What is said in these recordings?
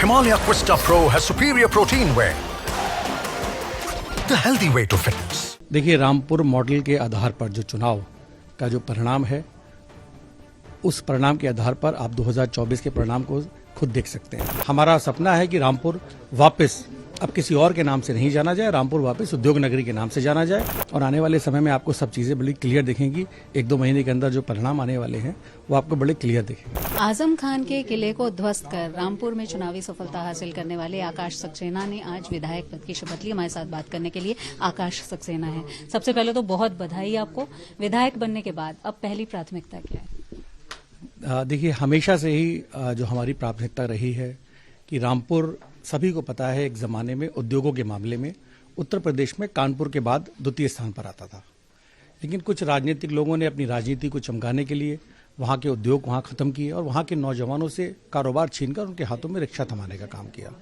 Himalaya Quista Pro has superior protein whey. The healthy way to fitness. देखिए, Rampur model के आधार पर जो चुनाव का जो परिणाम है, उस परिणाम के आधार पर आप 2024 के परिणाम को खुद देख सकते हैं। हमारा सपना है कि रामपुर वापस अब किसी और के नाम से नहीं जाना जाए, रामपुर वापस उद्योग नगरी के नाम से जाना जाए और आने वाले समय में आपको सब चीजें बड़ी क्लियर दिखेंगी। 1-2 महीने के अंदर जो परिणाम आने वाले हैं वो आपको बड़े क्लियर दिखेंगे। आजम खान के किले को ध्वस्त कर रामपुर में चुनावी सफलता हासिल करने वाले आकाश सक्सेना ने आज विधायक पद की शपथ ली। हमारे साथ बात करने के लिए आकाश सक्सेना है। सबसे पहले तो बहुत बधाई आपको। विधायक बनने के बाद अब पहली प्राथमिकता क्या है? देखिए, हमेशा से ही जो हमारी प्राथमिकता रही है कि रामपुर, सभी को पता है, एक जमाने में उद्योगों के मामले में उत्तर प्रदेश में कानपुर के बाद द्वितीय स्थान पर आता था। लेकिन कुछ राजनीतिक लोगों ने अपनी राजनीति को चमकाने के लिए वहां के उद्योग वहां खत्म किए और वहां के नौजवानों से कारोबार छीनकर उनके हाथों में रिक्शा थमाने का काम किया।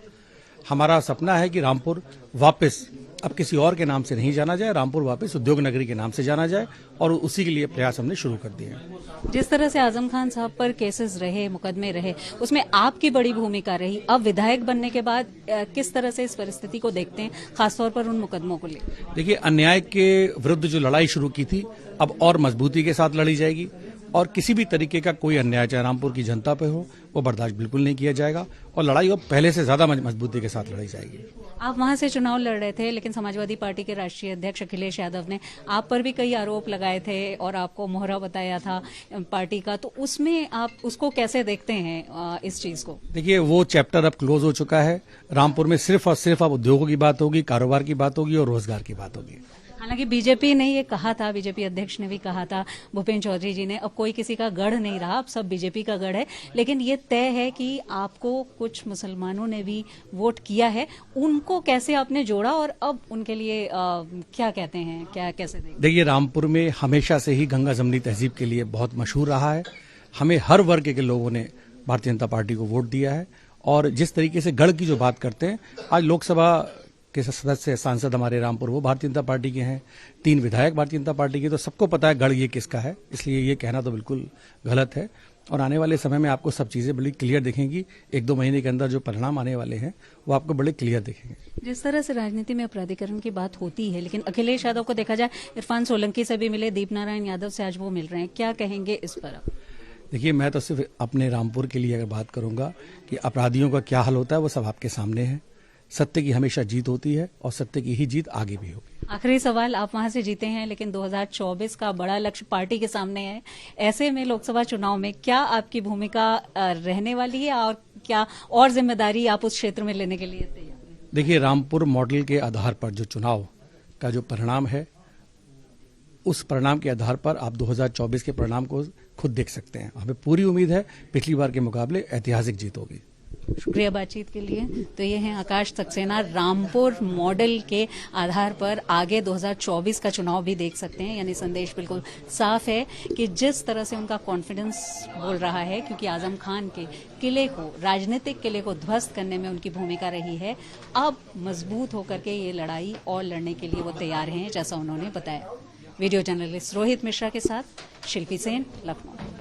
हमारा सपना है कि रामपुर वापस अब किसी और के नाम से नहीं जाना जाए, रामपुर वापस उद्योग नगरी के नाम से जाना जाए और उसी के लिए प्रयास हमने शुरू कर दिए हैं। जिस तरह से आजम खान साहब पर केसेस रहे, मुकदमे रहे, उसमें आपकी बड़ी भूमिका रही। अब विधायक बनने के बाद किस तरह से इस परिस्थिति को देखते हैं, खासतौर पर उन मुकदमों को लेकर? देखिए, अन्याय के विरुद्ध जो लड़ाई शुरू की थी अब और मजबूती के साथ लड़ी जाएगी और किसी भी तरीके का कोई अन्याय चाहे रामपुर की जनता पे हो वो बर्दाश्त बिल्कुल नहीं किया जाएगा और लड़ाई अब पहले से ज्यादा मजबूती के साथ लड़ी जाएगी। आप वहां से चुनाव लड़ रहे थे, लेकिन समाजवादी पार्टी के राष्ट्रीय अध्यक्ष अखिलेश यादव ने आप पर भी कई आरोप लगाए थे और आपको मोहरा बताया था पार्टी का, तो उसमें आप उसको कैसे देखते हैं इस चीज को? देखिए, वो चैप्टर अब क्लोज हो चुका है। रामपुर में सिर्फ और सिर्फ अब उद्योगों की बात होगी, कारोबार की बात होगी और रोजगार की बात होगी। हालांकि बीजेपी ने ये कहा था, बीजेपी अध्यक्ष ने भी कहा था, भूपेन्द्र चौधरी जी ने, अब कोई किसी का गढ़ नहीं रहा, अब सब बीजेपी का गढ़ है। लेकिन ये तय है कि आपको कुछ मुसलमानों ने भी वोट किया है, उनको कैसे आपने जोड़ा और अब उनके लिए क्या कहते हैं, क्या कैसे देखिए, रामपुर में हमेशा से ही गंगा जमनी तहजीब के लिए बहुत मशहूर रहा है। हमें हर वर्ग के लोगों ने भारतीय जनता पार्टी को वोट दिया है और जिस तरीके से गढ़ की जो बात करते हैं, आज लोकसभा के सदस्य सांसद हमारे रामपुर वो भारतीय जनता पार्टी के हैं, 3 विधायक भारतीय जनता पार्टी के, तो सबको पता है गढ़ ये किसका है। इसलिए ये कहना तो बिल्कुल गलत है और आने वाले समय में आपको सब चीजें बड़ी क्लियर दिखेंगी। 1-2 महीने के अंदर जो परिणाम आने वाले हैं वो आपको बड़े क्लियर दिखेंगे। जिस तरह से राजनीति में अपराधीकरण की बात होती है, लेकिन अखिलेश यादव को देखा जाए, इरफान सोलंकी से भी मिले, दीपनारायण यादव से आज वो मिल रहे हैं, क्या कहेंगे इस पर? देखिए, मैं तो सिर्फ अपने रामपुर के लिए अगर बात करूंगा कि अपराधियों का क्या हाल होता है वो सब आपके सामने है। सत्य की हमेशा जीत होती है और सत्य की ही जीत आगे भी होगी। आखिरी सवाल, आप वहां से जीते हैं, लेकिन 2024 का बड़ा लक्ष्य पार्टी के सामने है। ऐसे में लोकसभा चुनाव में क्या आपकी भूमिका रहने वाली है और क्या और जिम्मेदारी आप उस क्षेत्र में लेने के लिए तैयार हैं? देखिए, रामपुर मॉडल के आधार पर जो चुनाव का जो परिणाम है, उस परिणाम के आधार पर आप 2024 के परिणाम को खुद देख सकते हैं। हमें पूरी उम्मीद है पिछली बार के मुकाबले ऐतिहासिक जीत होगी। शुक्रिया बातचीत के लिए। तो ये हैं आकाश सक्सेना। रामपुर मॉडल के आधार पर आगे 2024 का चुनाव भी देख सकते हैं। यानी संदेश बिल्कुल साफ है कि जिस तरह से उनका कॉन्फिडेंस बोल रहा है, क्योंकि आजम खान के किले को, राजनीतिक किले को ध्वस्त करने में उनकी भूमिका रही है, अब मजबूत होकर के ये लड़ाई और लड़ने के लिए वो तैयार हैं, जैसा उन्होंने बताया। वीडियो जर्नलिस्ट रोहित मिश्रा के साथ शिल्पी सेन, लखनऊ।